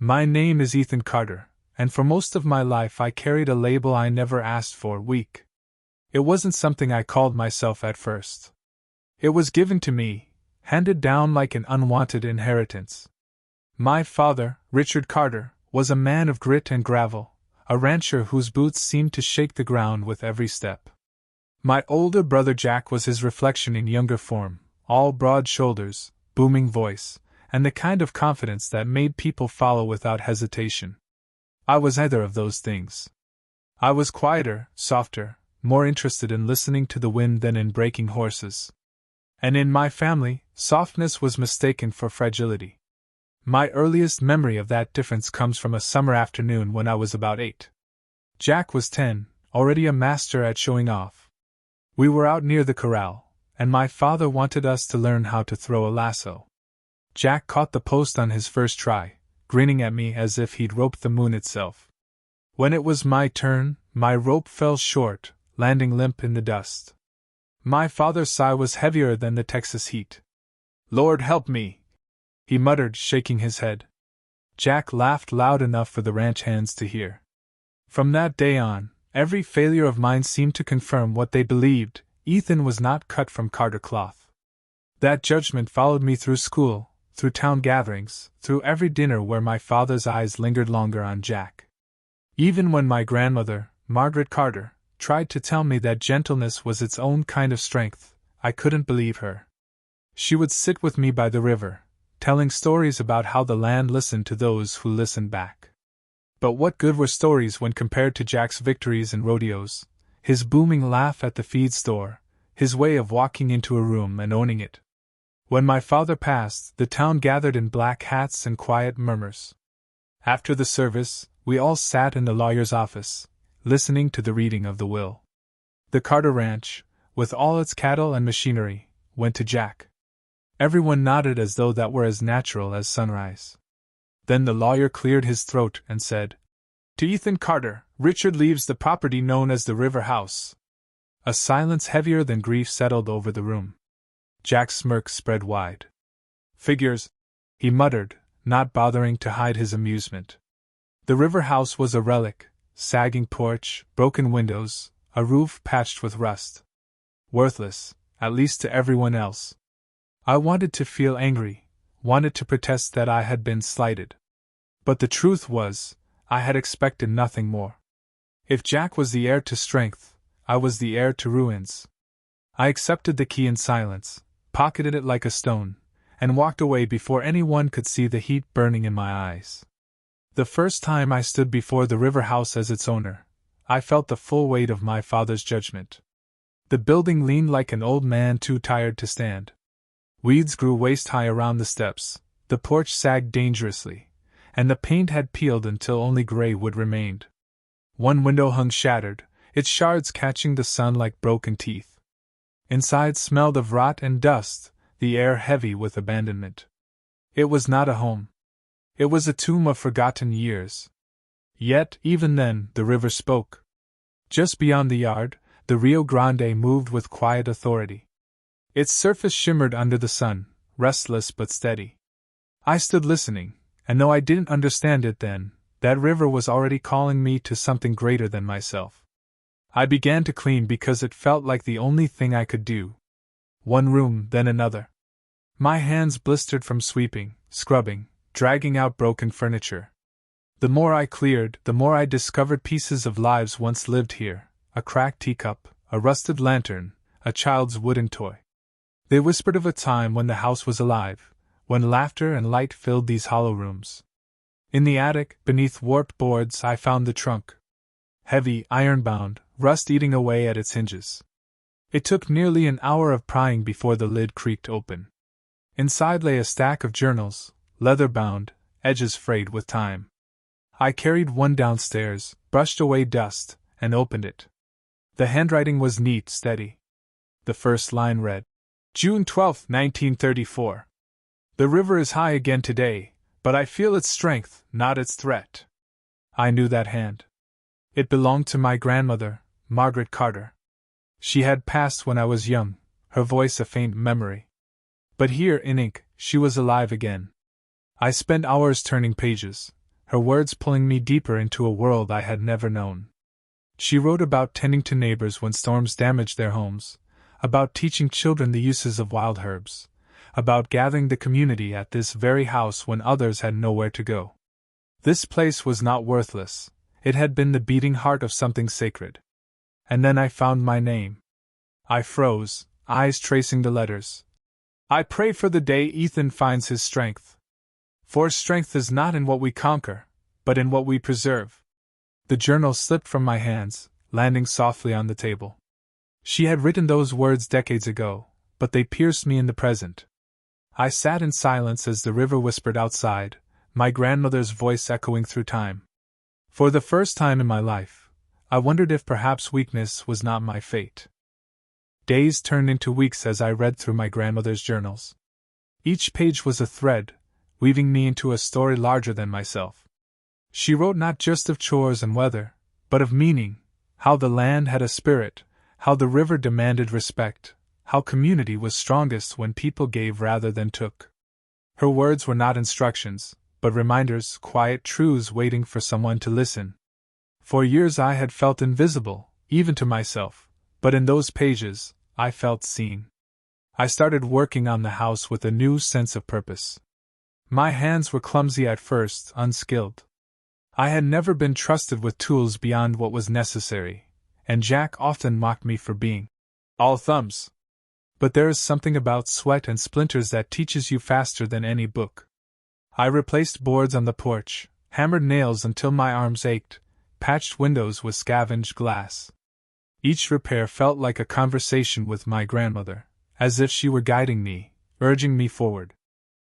My name is Ethan Carter, and for most of my life I carried a label I never asked for, weak. It wasn't something I called myself at first. It was given to me, handed down like an unwanted inheritance. My father, Richard Carter, was a man of grit and gravel, a rancher whose boots seemed to shake the ground with every step. My older brother Jack was his reflection in younger form, all broad shoulders, booming voice, and the kind of confidence that made people follow without hesitation. I was neither of those things. I was quieter, softer, more interested in listening to the wind than in breaking horses. And in my family, softness was mistaken for fragility. My earliest memory of that difference comes from a summer afternoon when I was about 8. Jack was 10, already a master at showing off. We were out near the corral, and my father wanted us to learn how to throw a lasso. Jack caught the post on his first try, grinning at me as if he'd roped the moon itself. When it was my turn, my rope fell short, landing limp in the dust. My father's sigh was heavier than the Texas heat. "Lord help me," he muttered, shaking his head. Jack laughed loud enough for the ranch hands to hear. From that day on, every failure of mine seemed to confirm what they believed: Ethan was not cut from Carter cloth. That judgment followed me through school, through town gatherings, through every dinner where my father's eyes lingered longer on Jack. Even when my grandmother, Margaret Carter, tried to tell me that gentleness was its own kind of strength, I couldn't believe her. She would sit with me by the river, telling stories about how the land listened to those who listened back. But what good were stories when compared to Jack's victories and rodeos, his booming laugh at the feed store, his way of walking into a room and owning it? When my father passed, the town gathered in black hats and quiet murmurs. After the service, we all sat in the lawyer's office, listening to the reading of the will. The Carter Ranch, with all its cattle and machinery, went to Jack. Everyone nodded as though that were as natural as sunrise. Then the lawyer cleared his throat and said, "To Ethan Carter, Richard leaves the property known as the River House." A silence heavier than grief settled over the room. Jack's smirk spread wide. "Figures," he muttered, not bothering to hide his amusement. The River House was a relic: sagging porch, broken windows, a roof patched with rust. Worthless, at least to everyone else. I wanted to feel angry, wanted to protest that I had been slighted. But the truth was, I had expected nothing more. If Jack was the heir to strength, I was the heir to ruins. I accepted the key in silence, pocketed it like a stone, and walked away before anyone could see the heat burning in my eyes. The first time I stood before the River House as its owner, I felt the full weight of my father's judgment. The building leaned like an old man too tired to stand. Weeds grew waist-high around the steps, the porch sagged dangerously, and the paint had peeled until only gray wood remained. One window hung shattered, its shards catching the sun like broken teeth. Inside smelled of rot and dust, the air heavy with abandonment. It was not a home. It was a tomb of forgotten years. Yet, even then, the river spoke. Just beyond the yard, the Rio Grande moved with quiet authority. Its surface shimmered under the sun, restless but steady. I stood listening, and though I didn't understand it then, that river was already calling me to something greater than myself. I began to clean because it felt like the only thing I could do. One room, then another. My hands blistered from sweeping, scrubbing, dragging out broken furniture. The more I cleared, the more I discovered pieces of lives once lived here: a cracked teacup, a rusted lantern, a child's wooden toy. They whispered of a time when the house was alive, when laughter and light filled these hollow rooms. In the attic, beneath warped boards, I found the trunk. Heavy, iron-bound, rust eating away at its hinges. It took nearly an hour of prying before the lid creaked open. Inside lay a stack of journals, leather-bound, edges frayed with time. I carried one downstairs, brushed away dust, and opened it. The handwriting was neat, steady. The first line read, "June 12, 1934. The river is high again today, but I feel its strength, not its threat." I knew that hand. It belonged to my grandmother, Margaret Carter. She had passed when I was young, her voice a faint memory. But here, in ink, she was alive again. I spent hours turning pages, her words pulling me deeper into a world I had never known. She wrote about tending to neighbors when storms damaged their homes, about teaching children the uses of wild herbs, about gathering the community at this very house when others had nowhere to go. This place was not worthless, it had been the beating heart of something sacred. And then I found my name. I froze, eyes tracing the letters. I pray for the day Ethan finds his strength. For strength is not in what we conquer, but in what we preserve. The journal slipped from my hands, landing softly on the table. She had written those words decades ago, but they pierced me in the present. I sat in silence as the river whispered outside, my grandmother's voice echoing through time. For the first time in my life, I wondered if perhaps weakness was not my fate. Days turned into weeks as I read through my grandmother's journals. Each page was a thread, weaving me into a story larger than myself. She wrote not just of chores and weather, but of meaning, how the land had a spirit, how the river demanded respect, how community was strongest when people gave rather than took. Her words were not instructions, but reminders, quiet truths waiting for someone to listen. For years I had felt invisible, even to myself, but in those pages, I felt seen. I started working on the house with a new sense of purpose. My hands were clumsy at first, unskilled. I had never been trusted with tools beyond what was necessary, and Jack often mocked me for being all thumbs. But there is something about sweat and splinters that teaches you faster than any book. I replaced boards on the porch, hammered nails until my arms ached, patched windows with scavenged glass. Each repair felt like a conversation with my grandmother, as if she were guiding me, urging me forward.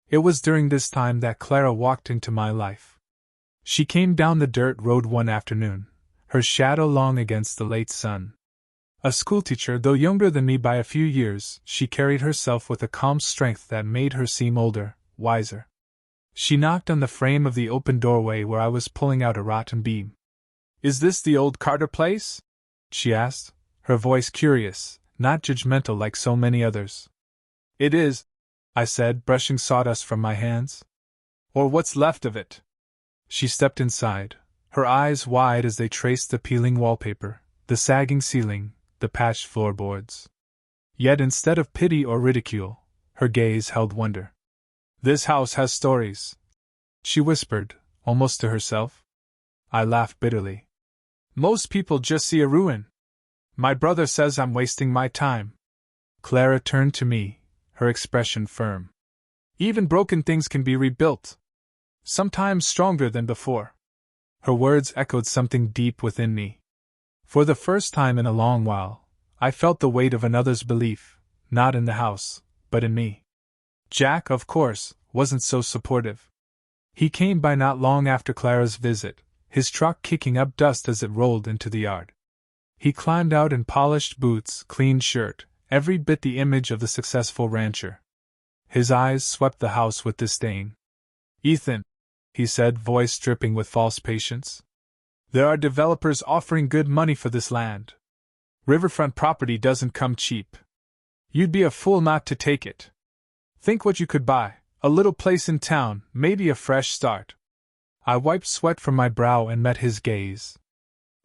It was during this time that Clara walked into my life. She came down the dirt road one afternoon, her shadow long against the late sun. A schoolteacher, though younger than me by a few years, she carried herself with a calm strength that made her seem older, wiser. She knocked on the frame of the open doorway where I was pulling out a rotten beam. "Is this the old Carter place?" she asked, her voice curious, not judgmental like so many others. "It is," I said, brushing sawdust from my hands. "Or what's left of it." She stepped inside, her eyes wide as they traced the peeling wallpaper, the sagging ceiling, the patched floorboards. Yet instead of pity or ridicule, her gaze held wonder. "This house has stories," she whispered, almost to herself. I laughed bitterly. "Most people just see a ruin. My brother says I'm wasting my time." Clara turned to me, her expression firm. "Even broken things can be rebuilt. Sometimes stronger than before." Her words echoed something deep within me. For the first time in a long while, I felt the weight of another's belief, not in the house, but in me. Jack, of course, wasn't so supportive. He came by not long after Clara's visit, his truck kicking up dust as it rolled into the yard. He climbed out in polished boots, clean shirt, every bit the image of the successful rancher. His eyes swept the house with disdain. "Ethan," he said, voice dripping with false patience, "there are developers offering good money for this land. Riverfront property doesn't come cheap. You'd be a fool not to take it. Think what you could buy, a little place in town, maybe a fresh start." I wiped sweat from my brow and met his gaze.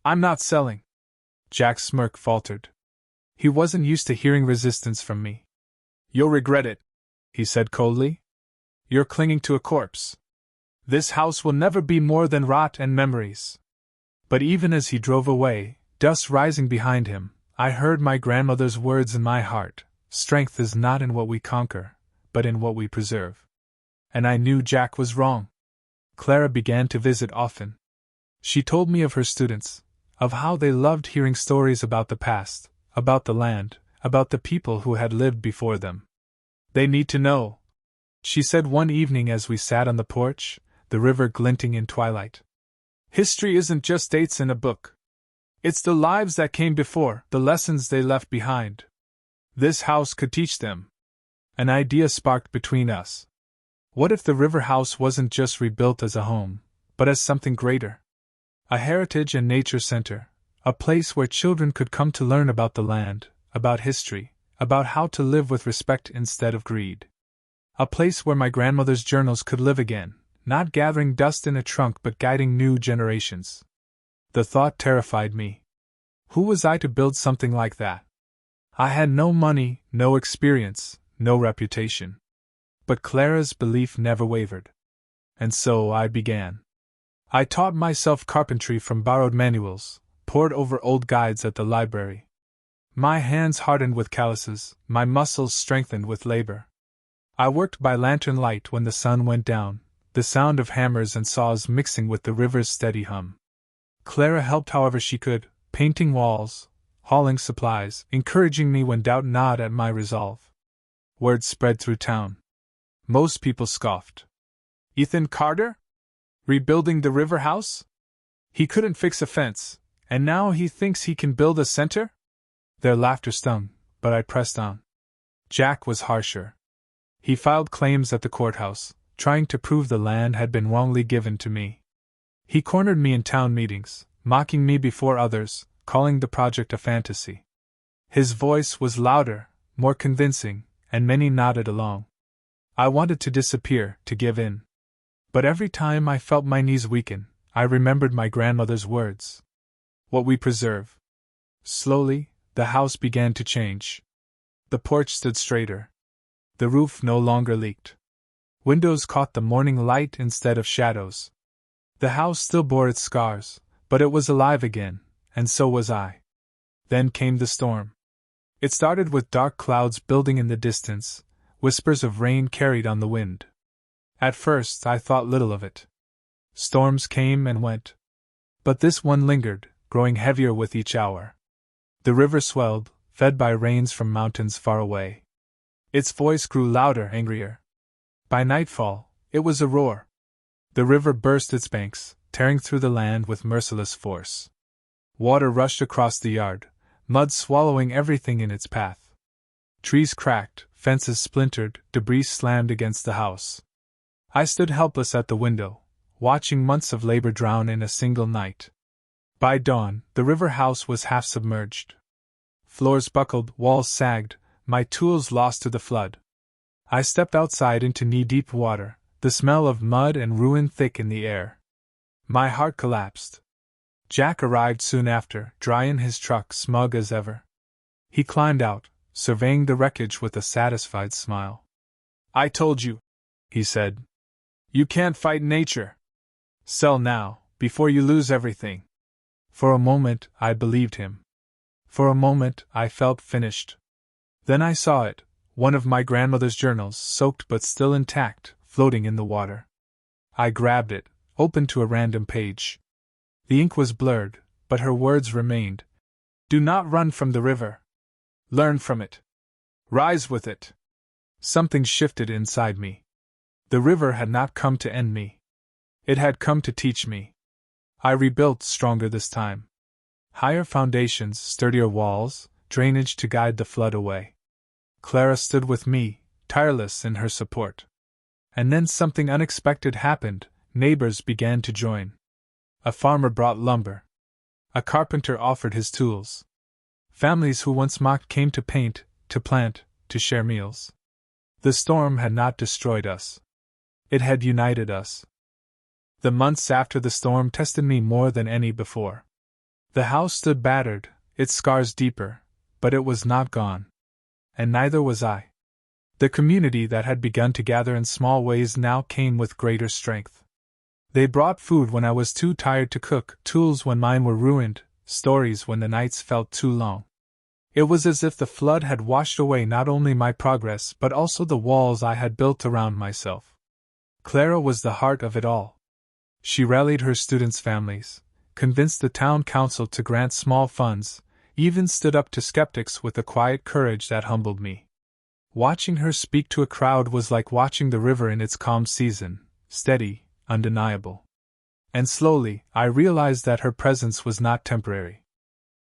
"I'm not selling." Jack's smirk faltered. He wasn't used to hearing resistance from me. "You'll regret it," he said coldly. "You're clinging to a corpse. This house will never be more than rot and memories." But even as he drove away, dust rising behind him, I heard my grandmother's words in my heart: strength is not in what we conquer, but in what we preserve. And I knew Jack was wrong. Clara began to visit often. She told me of her students, of how they loved hearing stories about the past, about the land, about the people who had lived before them. "They need to know," she said one evening as we sat on the porch, the river glinting in twilight. "History isn't just dates in a book. It's the lives that came before, the lessons they left behind. This house could teach them." An idea sparked between us. What if the river house wasn't just rebuilt as a home, but as something greater? A heritage and nature center, a place where children could come to learn about the land, about history, about how to live with respect instead of greed. A place where my grandmother's journals could live again, not gathering dust in a trunk but guiding new generations. The thought terrified me. Who was I to build something like that? I had no money, no experience, no reputation. But Clara's belief never wavered. And so I began. I taught myself carpentry from borrowed manuals, pored over old guides at the library. My hands hardened with calluses, my muscles strengthened with labor. I worked by lantern light when the sun went down, the sound of hammers and saws mixing with the river's steady hum. Clara helped however she could, painting walls, hauling supplies, encouraging me when doubt gnawed at my resolve. Word spread through town. Most people scoffed. Ethan Carter? Rebuilding the river house? He couldn't fix a fence, and now he thinks he can build a center? Their laughter stung, but I pressed on. Jack was harsher. He filed claims at the courthouse, trying to prove the land had been wrongly given to me. He cornered me in town meetings, mocking me before others, calling the project a fantasy. His voice was louder, more convincing, and many nodded along. I wanted to disappear, to give in. But every time I felt my knees weaken, I remembered my grandmother's words. What we preserve. Slowly, the house began to change. The porch stood straighter. The roof no longer leaked. Windows caught the morning light instead of shadows. The house still bore its scars, but it was alive again, and so was I. Then came the storm. It started with dark clouds building in the distance, whispers of rain carried on the wind. At first I thought little of it. Storms came and went. But this one lingered, growing heavier with each hour. The river swelled, fed by rains from mountains far away. Its voice grew louder, angrier. By nightfall, it was a roar. The river burst its banks, tearing through the land with merciless force. Water rushed across the yard, mud swallowing everything in its path. Trees cracked, fences splintered, debris slammed against the house. I stood helpless at the window, watching months of labor drown in a single night. By dawn, the river house was half submerged. Floors buckled, walls sagged, my tools lost to the flood. I stepped outside into knee-deep water, the smell of mud and ruin thick in the air. My heart collapsed. Jack arrived soon after, dry in his truck, smug as ever. He climbed out, surveying the wreckage with a satisfied smile. "I told you," he said. "You can't fight nature. Sell now, before you lose everything." For a moment, I believed him. For a moment, I felt finished. Then I saw it, one of my grandmother's journals, soaked but still intact, floating in the water. I grabbed it, opened to a random page. The ink was blurred, but her words remained. "Do not run from the river. Learn from it. Rise with it." Something shifted inside me. The river had not come to end me. It had come to teach me. I rebuilt stronger this time. Higher foundations, sturdier walls, drainage to guide the flood away. Clara stood with me, tireless in her support. And then something unexpected happened. Neighbors began to join. A farmer brought lumber. A carpenter offered his tools. Families who once mocked came to paint, to plant, to share meals. The storm had not destroyed us. It had united us. The months after the storm tested me more than any before. The house stood battered, its scars deeper, but it was not gone. And neither was I. The community that had begun to gather in small ways now came with greater strength. They brought food when I was too tired to cook, tools when mine were ruined, stories when the nights felt too long. It was as if the flood had washed away not only my progress but also the walls I had built around myself. Clara was the heart of it all. She rallied her students' families, convinced the town council to grant small funds, even stood up to skeptics with a quiet courage that humbled me. Watching her speak to a crowd was like watching the river in its calm season, steady, undeniable. And slowly, I realized that her presence was not temporary.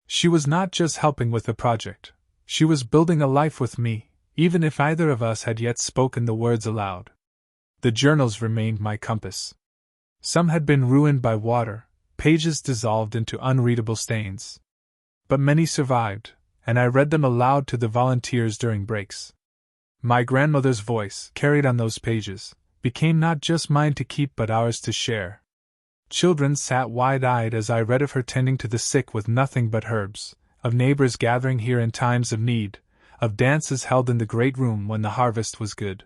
She was not just helping with the project, she was building a life with me, even if either of us had yet spoken the words aloud. The journals remained my compass. Some had been ruined by water, pages dissolved into unreadable stains. But many survived, and I read them aloud to the volunteers during breaks. My grandmother's voice, carried on those pages, became not just mine to keep but ours to share. Children sat wide-eyed as I read of her tending to the sick with nothing but herbs, of neighbors gathering here in times of need, of dances held in the great room when the harvest was good.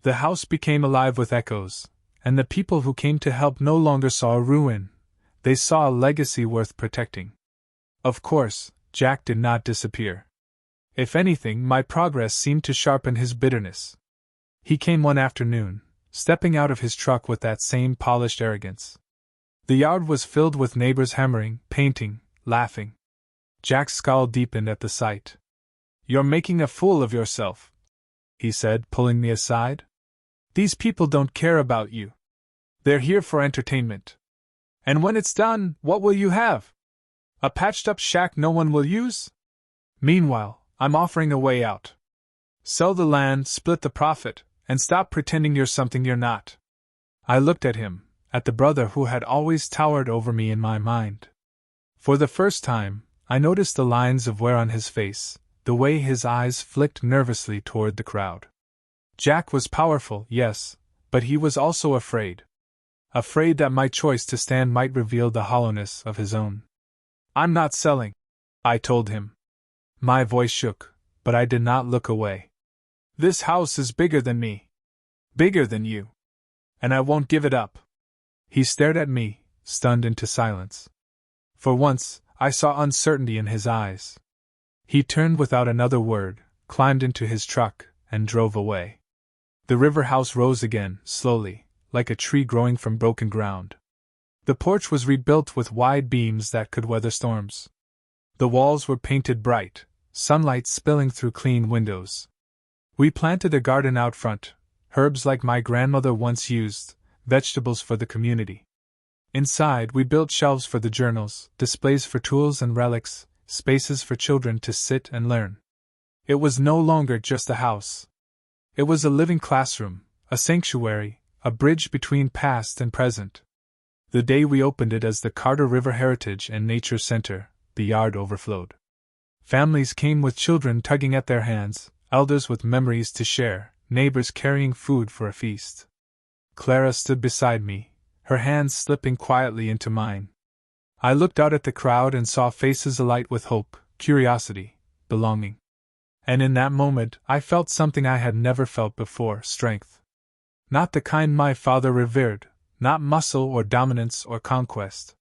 The house became alive with echoes, and the people who came to help no longer saw a ruin, they saw a legacy worth protecting. Of course, Jack did not disappear. If anything, my progress seemed to sharpen his bitterness. He came one afternoon, stepping out of his truck with that same polished arrogance. The yard was filled with neighbors hammering, painting, laughing. Jack's scowl deepened at the sight. "You're making a fool of yourself," he said, pulling me aside. "These people don't care about you. They're here for entertainment. And when it's done, what will you have? A patched-up shack no one will use? Meanwhile, I'm offering a way out. Sell the land, split the profit, and stop pretending you're something you're not." I looked at him, at the brother who had always towered over me in my mind. For the first time, I noticed the lines of wear on his face, the way his eyes flicked nervously toward the crowd. Jack was powerful, yes, but he was also afraid. Afraid that my choice to stand might reveal the hollowness of his own. "I'm not selling," I told him. My voice shook, but I did not look away. "This house is bigger than me. Bigger than you. And I won't give it up." He stared at me, stunned into silence. For once, I saw uncertainty in his eyes. He turned without another word, climbed into his truck, and drove away. The river house rose again, slowly, like a tree growing from broken ground. The porch was rebuilt with wide beams that could weather storms. The walls were painted bright, sunlight spilling through clean windows. We planted a garden out front, herbs like my grandmother once used, vegetables for the community. Inside, we built shelves for the journals, displays for tools and relics, spaces for children to sit and learn. It was no longer just a house. It was a living classroom, a sanctuary, a bridge between past and present. The day we opened it as the Carter River Heritage and Nature Center, the yard overflowed. Families came with children tugging at their hands, elders with memories to share, neighbors carrying food for a feast. Clara stood beside me, her hands slipping quietly into mine. I looked out at the crowd and saw faces alight with hope, curiosity, belonging. And in that moment, I felt something I had never felt before: strength. Not the kind my father revered, not muscle or dominance or conquest.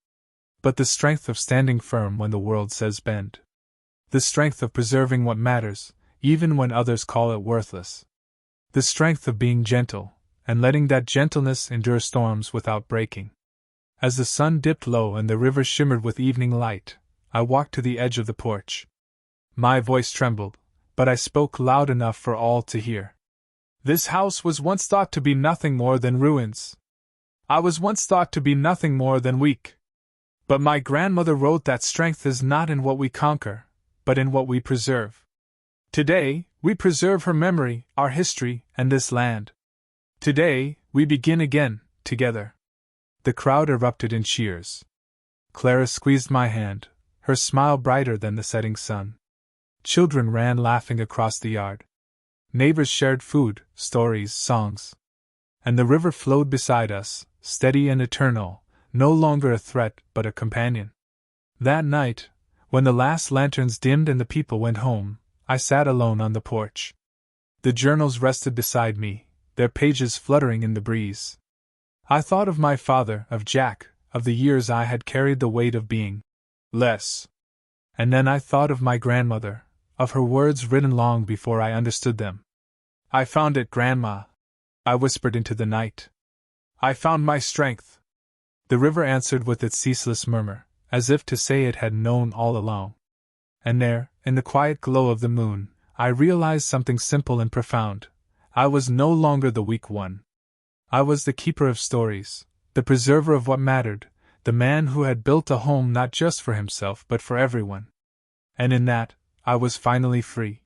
But the strength of standing firm when the world says bend. The strength of preserving what matters, even when others call it worthless. The strength of being gentle, and letting that gentleness endure storms without breaking. As the sun dipped low and the river shimmered with evening light, I walked to the edge of the porch. My voice trembled, but I spoke loud enough for all to hear. "This house was once thought to be nothing more than ruins. I was once thought to be nothing more than weak. But my grandmother wrote that strength is not in what we conquer, but in what we preserve. Today, we preserve her memory, our history, and this land. Today, we begin again, together." The crowd erupted in cheers. Clara squeezed my hand, her smile brighter than the setting sun. Children ran laughing across the yard. Neighbors shared food, stories, songs. And the river flowed beside us, steady and eternal, no longer a threat but a companion. That night, when the last lanterns dimmed and the people went home, I sat alone on the porch. The journals rested beside me, their pages fluttering in the breeze. I thought of my father, of Jack, of the years I had carried the weight of being less. And then I thought of my grandmother, of her words written long before I understood them. "I found it, Grandma," I whispered into the night. "I found my strength." The river answered with its ceaseless murmur, as if to say it had known all along. And there, in the quiet glow of the moon, I realized something simple and profound. I was no longer the weak one. I was the keeper of stories, the preserver of what mattered, the man who had built a home not just for himself but for everyone. And in that, I was finally free.